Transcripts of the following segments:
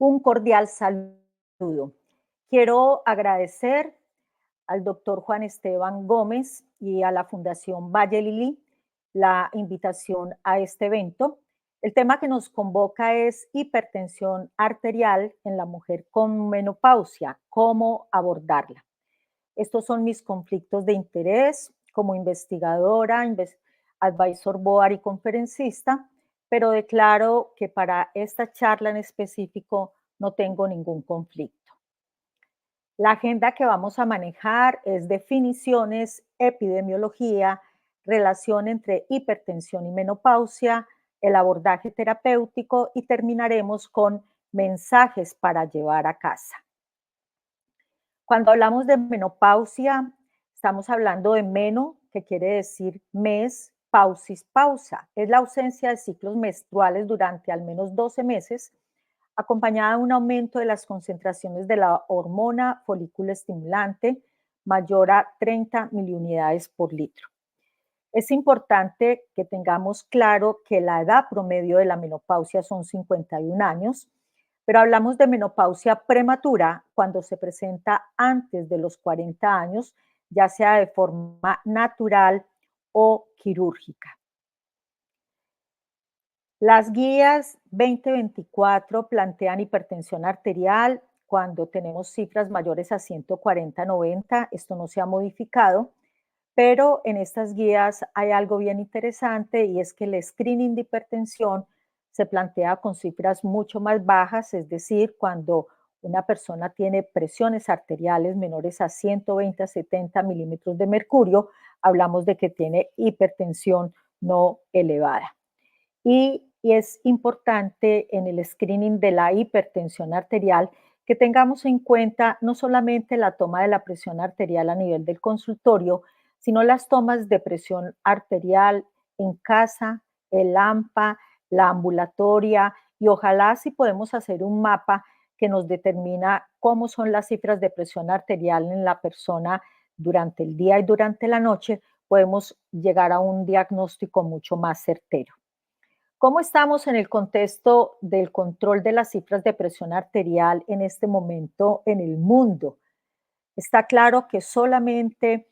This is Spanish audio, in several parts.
Un cordial saludo. Quiero agradecer al doctor Juan Esteban Gómez y a la Fundación Valle Lili la invitación a este evento. El tema que nos convoca es hipertensión arterial en la mujer con menopausia, cómo abordarla. Estos son mis conflictos de interés como investigadora, advisor board y conferencista, pero declaro que para esta charla en específico no tengo ningún conflicto. La agenda que vamos a manejar es definiciones, epidemiología, relación entre hipertensión y menopausia, el abordaje terapéutico y terminaremos con mensajes para llevar a casa. Cuando hablamos de menopausia, estamos hablando de meno, que quiere decir mes, pausis, pausa. Es la ausencia de ciclos menstruales durante al menos 12 meses, acompañada de un aumento de las concentraciones de la hormona folículo estimulante mayor a 30 miliunidades por litro. Es importante que tengamos claro que la edad promedio de la menopausia son 51 años, pero hablamos de menopausia prematura cuando se presenta antes de los 40 años, ya sea de forma natural o quirúrgica. Las guías 2024 plantean hipertensión arterial cuando tenemos cifras mayores a 140-90, esto no se ha modificado, pero en estas guías hay algo bien interesante y es que el screening de hipertensión se plantea con cifras mucho más bajas, es decir, cuando una persona tiene presiones arteriales menores a 120 a 70 milímetros de mercurio, hablamos de que tiene hipertensión no elevada. Y es importante en el screening de la hipertensión arterial que tengamos en cuenta no solamente la toma de la presión arterial a nivel del consultorio, sino las tomas de presión arterial en casa, el AMPA, la ambulatoria y ojalá si podemos hacer un mapa que nos determina cómo son las cifras de presión arterial en la persona durante el día y durante la noche, podemos llegar a un diagnóstico mucho más certero. ¿Cómo estamos en el contexto del control de las cifras de presión arterial en este momento en el mundo? Está claro que solamente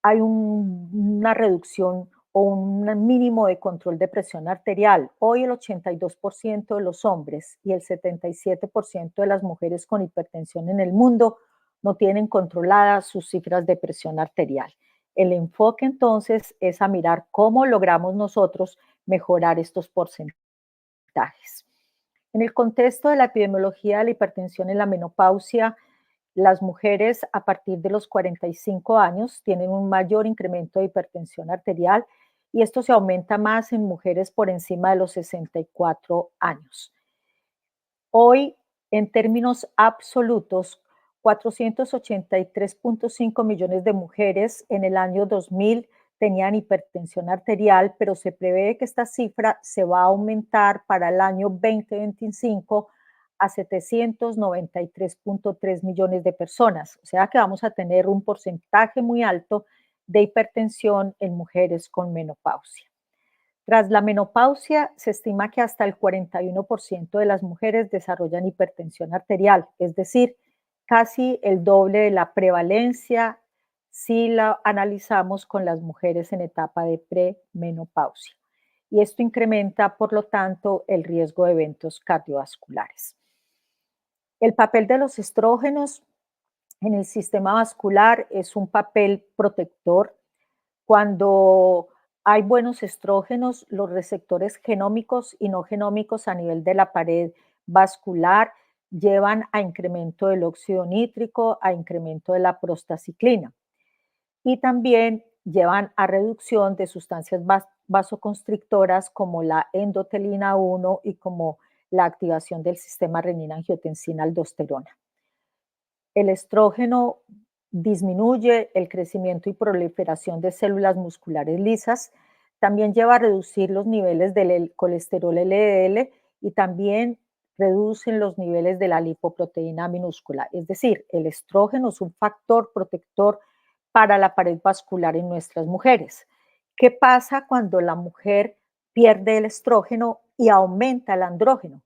hay una reducción o un mínimo de control de presión arterial. Hoy el 82% de los hombres y el 77% de las mujeres con hipertensión en el mundo no tienen controladas sus cifras de presión arterial. El enfoque entonces es a mirar cómo logramos nosotros mejorar estos porcentajes. En el contexto de la epidemiología de la hipertensión en la menopausia, las mujeres a partir de los 45 años tienen un mayor incremento de hipertensión arterial y esto se aumenta más en mujeres por encima de los 64 años. Hoy, en términos absolutos, 483.5 millones de mujeres en el año 2000 tenían hipertensión arterial, pero se prevé que esta cifra se va a aumentar para el año 2025 a 793.3 millones de personas. O sea que vamos a tener un porcentaje muy alto de hipertensión en mujeres con menopausia. Tras la menopausia, se estima que hasta el 41% de las mujeres desarrollan hipertensión arterial, es decir, casi el doble de la prevalencia si la analizamos con las mujeres en etapa de premenopausia. Y esto incrementa, por lo tanto, el riesgo de eventos cardiovasculares. El papel de los estrógenos en el sistema vascular es un papel protector. Cuando hay buenos estrógenos, los receptores genómicos y no genómicos a nivel de la pared vascular llevan a incremento del óxido nítrico, a incremento de la prostaciclina y también llevan a reducción de sustancias vasoconstrictoras como la endotelina 1 y como la activación del sistema renina-angiotensina-aldosterona. El estrógeno disminuye el crecimiento y proliferación de células musculares lisas, también lleva a reducir los niveles del colesterol LDL y también reducen los niveles de la lipoproteína minúscula. Es decir, el estrógeno es un factor protector para la pared vascular en nuestras mujeres. ¿Qué pasa cuando la mujer pierde el estrógeno y aumenta el andrógeno?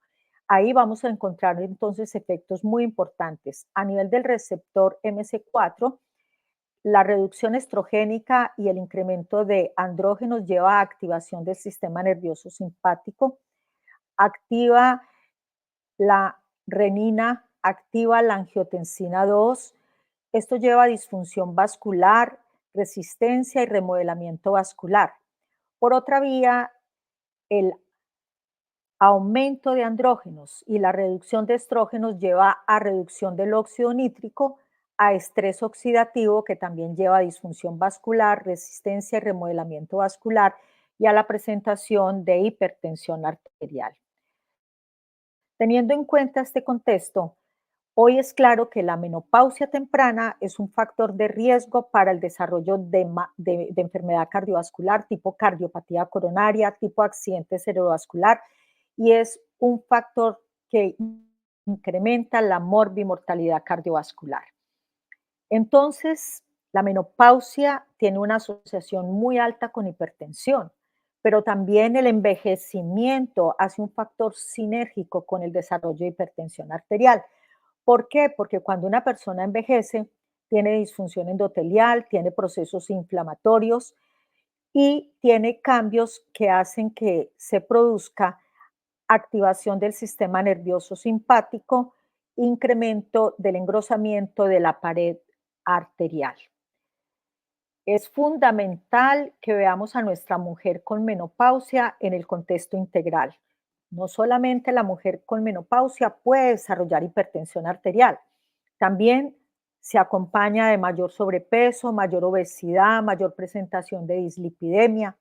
Ahí vamos a encontrar entonces efectos muy importantes. A nivel del receptor MC4, la reducción estrogénica y el incremento de andrógenos lleva a activación del sistema nervioso simpático, activa la renina, activa la angiotensina 2. Esto lleva a disfunción vascular, resistencia y remodelamiento vascular. Por otra vía, el aumento de andrógenos y la reducción de estrógenos lleva a reducción del óxido nítrico, a estrés oxidativo que también lleva a disfunción vascular, resistencia y remodelamiento vascular y a la presentación de hipertensión arterial. Teniendo en cuenta este contexto, hoy es claro que la menopausia temprana es un factor de riesgo para el desarrollo de enfermedad cardiovascular tipo cardiopatía coronaria, tipo accidente cerebrovascular, y es un factor que incrementa la morbimortalidad cardiovascular. Entonces, la menopausia tiene una asociación muy alta con hipertensión, pero también el envejecimiento hace un factor sinérgico con el desarrollo de hipertensión arterial. ¿Por qué? Porque cuando una persona envejece, tiene disfunción endotelial, tiene procesos inflamatorios y tiene cambios que hacen que se produzca activación del sistema nervioso simpático, incremento del engrosamiento de la pared arterial. Es fundamental que veamos a nuestra mujer con menopausia en el contexto integral. No solamente la mujer con menopausia puede desarrollar hipertensión arterial, también se acompaña de mayor sobrepeso, mayor obesidad, mayor presentación de dislipidemia.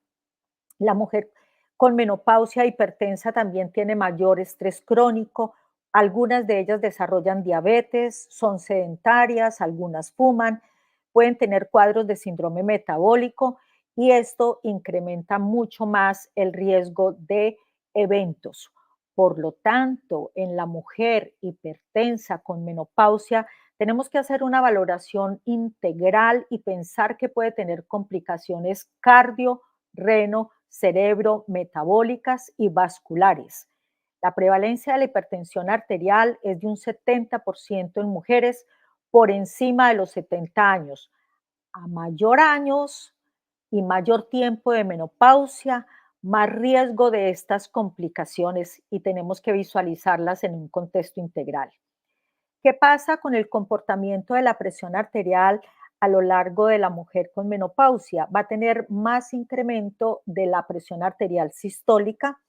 La mujer con menopausia hipertensa también tiene mayor estrés crónico. Algunas de ellas desarrollan diabetes, son sedentarias, algunas fuman, pueden tener cuadros de síndrome metabólico y esto incrementa mucho más el riesgo de eventos. Por lo tanto, en la mujer hipertensa con menopausia, tenemos que hacer una valoración integral y pensar que puede tener complicaciones cardio, reno, cerebro, metabólicas y vasculares. La prevalencia de la hipertensión arterial es de un 70% en mujeres por encima de los 70 años. A mayor años y mayor tiempo de menopausia, más riesgo de estas complicaciones y tenemos que visualizarlas en un contexto integral. ¿Qué pasa con el comportamiento de la presión arterial a lo largo de la mujer con menopausia? Va a tener más incremento de la presión arterial sistólica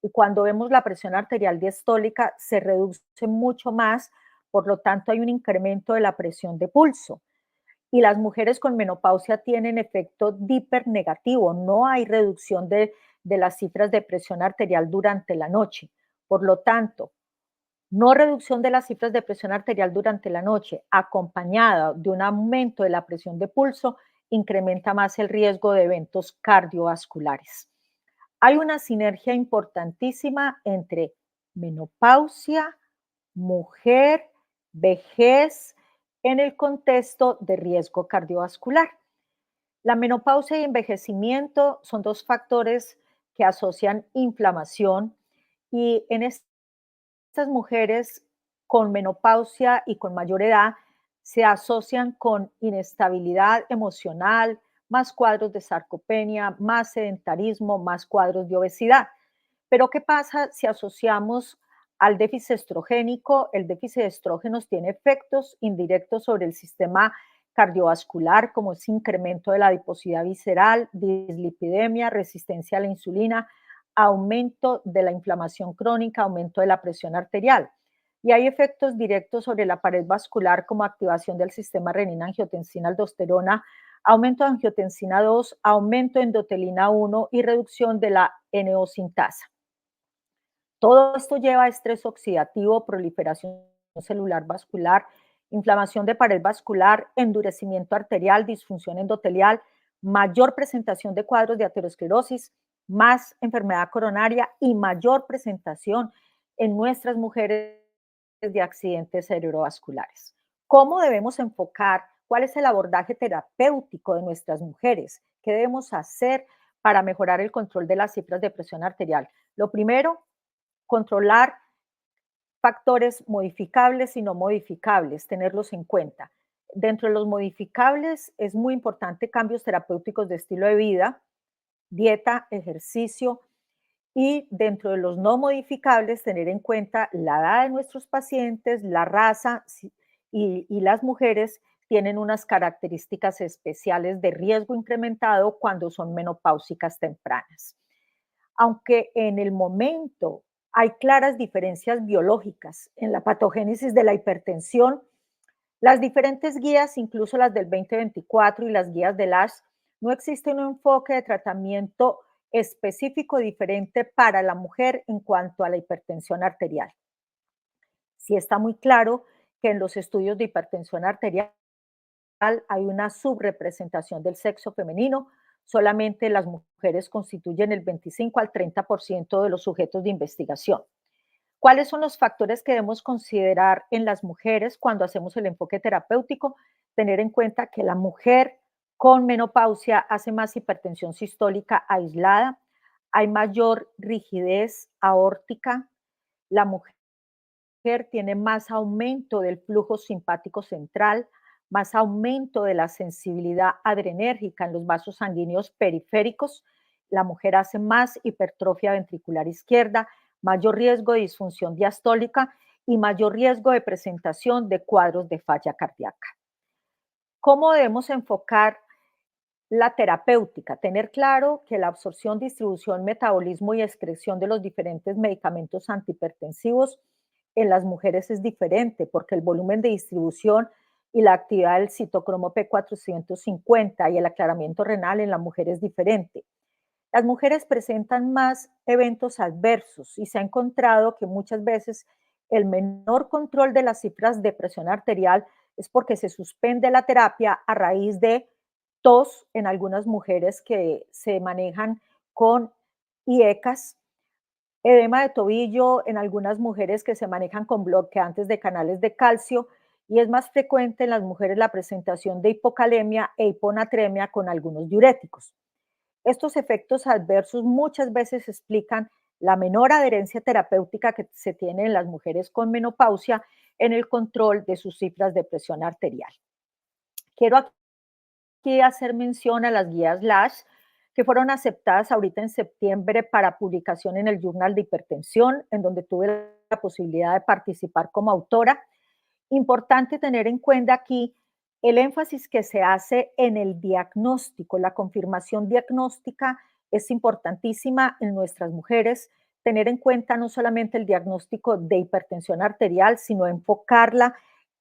y cuando vemos la presión arterial diastólica se reduce mucho más, por lo tanto hay un incremento de la presión de pulso. Y las mujeres con menopausia tienen efecto Diper negativo, no hay reducción de las cifras de presión arterial durante la noche. Por lo tanto, no reducción de las cifras de presión arterial durante la noche, acompañada de un aumento de la presión de pulso, incrementa más el riesgo de eventos cardiovasculares. Hay una sinergia importantísima entre menopausia, mujer, vejez, en el contexto de riesgo cardiovascular. La menopausia y envejecimiento son dos factores que asocian inflamación y en estas mujeres con menopausia y con mayor edad se asocian con inestabilidad emocional, más cuadros de sarcopenia, más sedentarismo, más cuadros de obesidad. Pero ¿qué pasa si asociamos al déficit estrogénico? El déficit de estrógenos tiene efectos indirectos sobre el sistema cardiovascular, como es incremento de la adiposidad visceral, dislipidemia, resistencia a la insulina, aumento de la inflamación crónica, aumento de la presión arterial. Y hay efectos directos sobre la pared vascular como activación del sistema renina-angiotensina-aldosterona, aumento de angiotensina 2, aumento de endotelina 1 y reducción de la NO-sintasa. Todo esto lleva a estrés oxidativo, proliferación celular vascular, inflamación de pared vascular, endurecimiento arterial, disfunción endotelial, mayor presentación de cuadros de aterosclerosis, más enfermedad coronaria y mayor presentación en nuestras mujeres de accidentes cerebrovasculares. ¿Cómo debemos enfocar? ¿Cuál es el abordaje terapéutico de nuestras mujeres? ¿Qué debemos hacer para mejorar el control de las cifras de presión arterial? Lo primero, controlar factores modificables y no modificables, tenerlos en cuenta. Dentro de los modificables es muy importante cambios terapéuticos de estilo de vida, dieta, ejercicio, y dentro de los no modificables tener en cuenta la edad de nuestros pacientes, la raza y las mujeres tienen unas características especiales de riesgo incrementado cuando son menopáusicas tempranas. Aunque en el momento hay claras diferencias biológicas en la patogénesis de la hipertensión, las diferentes guías, incluso las del 2024 y las guías del ASH, no existe un enfoque de tratamiento específico diferente para la mujer en cuanto a la hipertensión arterial. Sí está muy claro que en los estudios de hipertensión arterial hay una subrepresentación del sexo femenino, solamente las mujeres constituyen el 25 al 30% de los sujetos de investigación. ¿Cuáles son los factores que debemos considerar en las mujeres cuando hacemos el enfoque terapéutico? Tener en cuenta que la mujer con menopausia hace más hipertensión sistólica aislada, hay mayor rigidez aórtica, la mujer tiene más aumento del flujo simpático central, más aumento de la sensibilidad adrenérgica en los vasos sanguíneos periféricos, la mujer hace más hipertrofia ventricular izquierda, mayor riesgo de disfunción diastólica y mayor riesgo de presentación de cuadros de falla cardíaca. ¿Cómo debemos enfocar la terapéutica? Tener claro que la absorción, distribución, metabolismo y excreción de los diferentes medicamentos antihipertensivos en las mujeres es diferente porque el volumen de distribución y la actividad del citocromo P450 y el aclaramiento renal en la mujer es diferente. Las mujeres presentan más eventos adversos y se ha encontrado que muchas veces el menor control de las cifras de presión arterial es porque se suspende la terapia a raíz de tos en algunas mujeres que se manejan con IECAS, edema de tobillo en algunas mujeres que se manejan con bloqueantes de canales de calcio y es más frecuente en las mujeres la presentación de hipocalemia e hiponatremia con algunos diuréticos. Estos efectos adversos muchas veces explican la menor adherencia terapéutica que se tiene en las mujeres con menopausia en el control de sus cifras de presión arterial. Quiero aquí hacer mención a las guías LASH que fueron aceptadas ahorita en septiembre para publicación en el Journal de Hipertensión, en donde tuve la posibilidad de participar como autora. Importante tener en cuenta aquí el énfasis que se hace en el diagnóstico. La confirmación diagnóstica es importantísima en nuestras mujeres. Tener en cuenta no solamente el diagnóstico de hipertensión arterial, sino enfocarla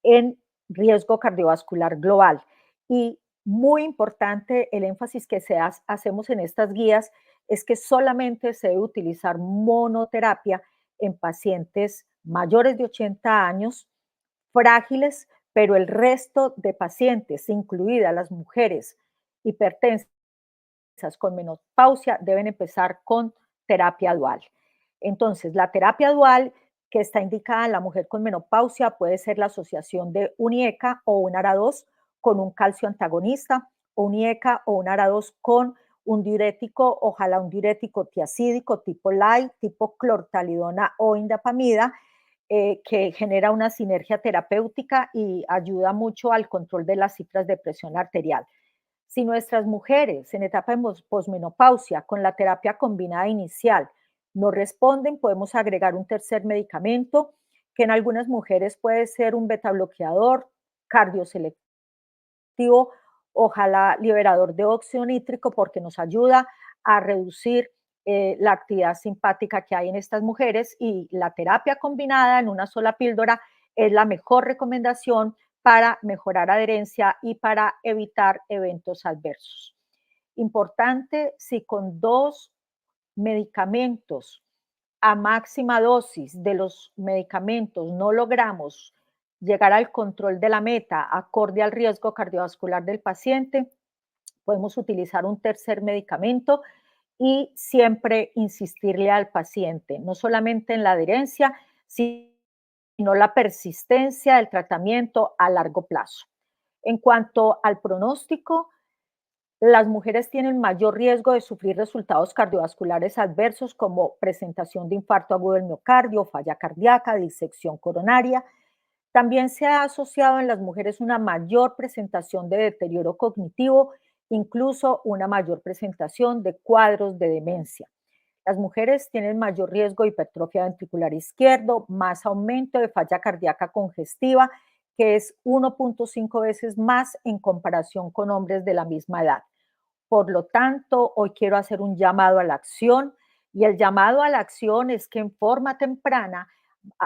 en riesgo cardiovascular global. Y muy importante el énfasis que hacemos en estas guías es que solamente se debe utilizar monoterapia en pacientes mayores de 80 años frágiles, pero el resto de pacientes, incluidas las mujeres hipertensas con menopausia, deben empezar con terapia dual. Entonces, la terapia dual que está indicada en la mujer con menopausia puede ser la asociación de un IECA o un ARA2 con un calcio antagonista, o un IECA o un ARA2 con un diurético, ojalá un diurético tiacídico tipo light, tipo clortalidona o indapamida, que genera una sinergia terapéutica y ayuda mucho al control de las cifras de presión arterial. Si nuestras mujeres en etapa de posmenopausia con la terapia combinada inicial no responden, podemos agregar un tercer medicamento que en algunas mujeres puede ser un beta bloqueador cardioselectivo, ojalá liberador de óxido nítrico porque nos ayuda a reducir la actividad simpática que hay en estas mujeres y la terapia combinada en una sola píldora es la mejor recomendación para mejorar adherencia y para evitar eventos adversos. Importante, si con dos medicamentos a máxima dosis de los medicamentos no logramos llegar al control de la meta acorde al riesgo cardiovascular del paciente, podemos utilizar un tercer medicamento y siempre insistirle al paciente, no solamente en la adherencia, sino la persistencia del tratamiento a largo plazo. En cuanto al pronóstico, Las mujeres tienen mayor riesgo de sufrir resultados cardiovasculares adversos como presentación de infarto agudo del miocardio, falla cardíaca, disección coronaria. También se ha asociado en las mujeres una mayor presentación de deterioro cognitivo, incluso una mayor presentación de cuadros de demencia. Las mujeres tienen mayor riesgo de hipertrofia ventricular izquierdo, más aumento de falla cardíaca congestiva, que es 1.5 veces más en comparación con hombres de la misma edad. Por lo tanto, hoy quiero hacer un llamado a la acción y el llamado a la acción es que en forma temprana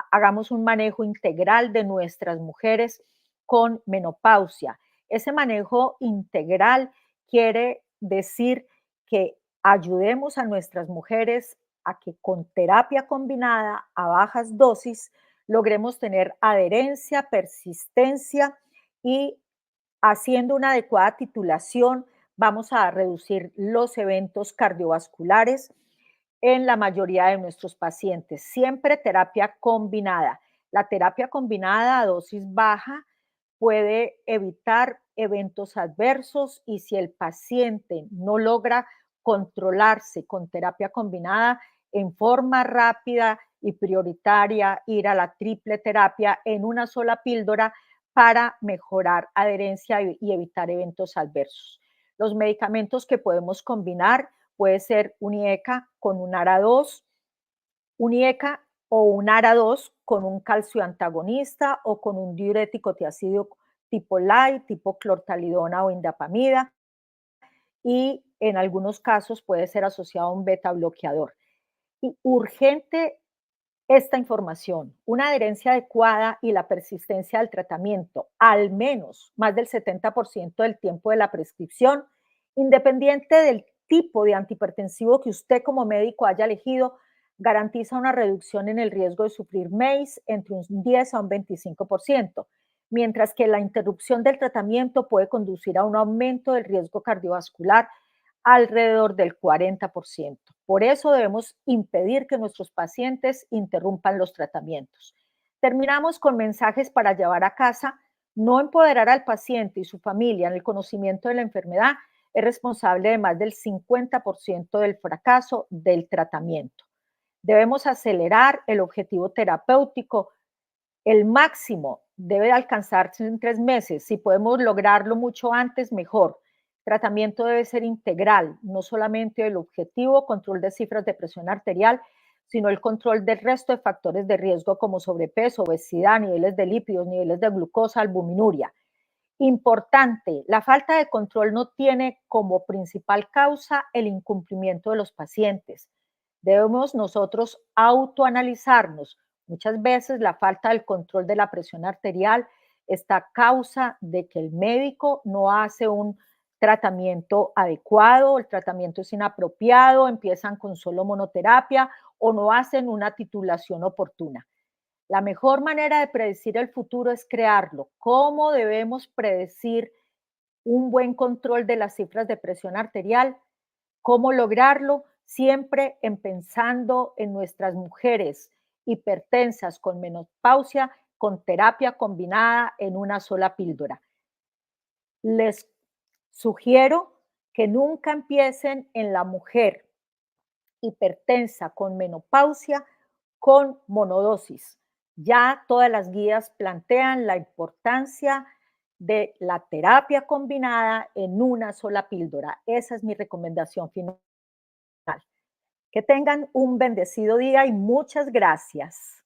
hagamos un manejo integral de nuestras mujeres con menopausia. Ese manejo integral quiere decir que ayudemos a nuestras mujeres a que con terapia combinada a bajas dosis logremos tener adherencia, persistencia y haciendo una adecuada titulación vamos a reducir los eventos cardiovasculares en la mayoría de nuestros pacientes. Siempre terapia combinada. La terapia combinada a dosis baja puede evitar eventos adversos y si el paciente no logra controlarse con terapia combinada en forma rápida y prioritaria, ir a la triple terapia en una sola píldora para mejorar adherencia y evitar eventos adversos. Los medicamentos que podemos combinar puede ser un IECA con un ARA2, un IECA o un ARA2 con un calcio antagonista o con un diurético tiazídico tipo light, tipo clortalidona o indapamida y en algunos casos puede ser asociado a un beta bloqueador. Y urgente esta información, una adherencia adecuada y la persistencia del tratamiento, al menos más del 70% del tiempo de la prescripción, independiente del tipo de antihipertensivo que usted como médico haya elegido, garantiza una reducción en el riesgo de sufrir MACE entre un 10 a un 25%, mientras que la interrupción del tratamiento puede conducir a un aumento del riesgo cardiovascular alrededor del 40%. Por eso debemos impedir que nuestros pacientes interrumpan los tratamientos. Terminamos con mensajes para llevar a casa. No empoderar al paciente y su familia en el conocimiento de la enfermedad es responsable de más del 50% del fracaso del tratamiento. Debemos acelerar el objetivo terapéutico. El máximo debe alcanzarse en 3 meses. Si podemos lograrlo mucho antes, mejor. Tratamiento debe ser integral, no solamente el objetivo, control de cifras de presión arterial, sino el control del resto de factores de riesgo como sobrepeso, obesidad, niveles de lípidos, niveles de glucosa, albuminuria. Importante, la falta de control no tiene como principal causa el incumplimiento de los pacientes. Debemos nosotros autoanalizarnos. Muchas veces la falta del control de la presión arterial está a causa de que el médico no hace un tratamiento adecuado, el tratamiento es inapropiado, empiezan con solo monoterapia o no hacen una titulación oportuna. La mejor manera de predecir el futuro es crearlo. ¿Cómo debemos predecir un buen control de las cifras de presión arterial? ¿Cómo lograrlo? Siempre en pensando en nuestras mujeres hipertensas con menopausia, con terapia combinada en una sola píldora. Les sugiero que nunca empiecen en la mujer hipertensa con menopausia con monodosis. Ya todas las guías plantean la importancia de la terapia combinada en una sola píldora. Esa es mi recomendación final. Que tengan un bendecido día y muchas gracias.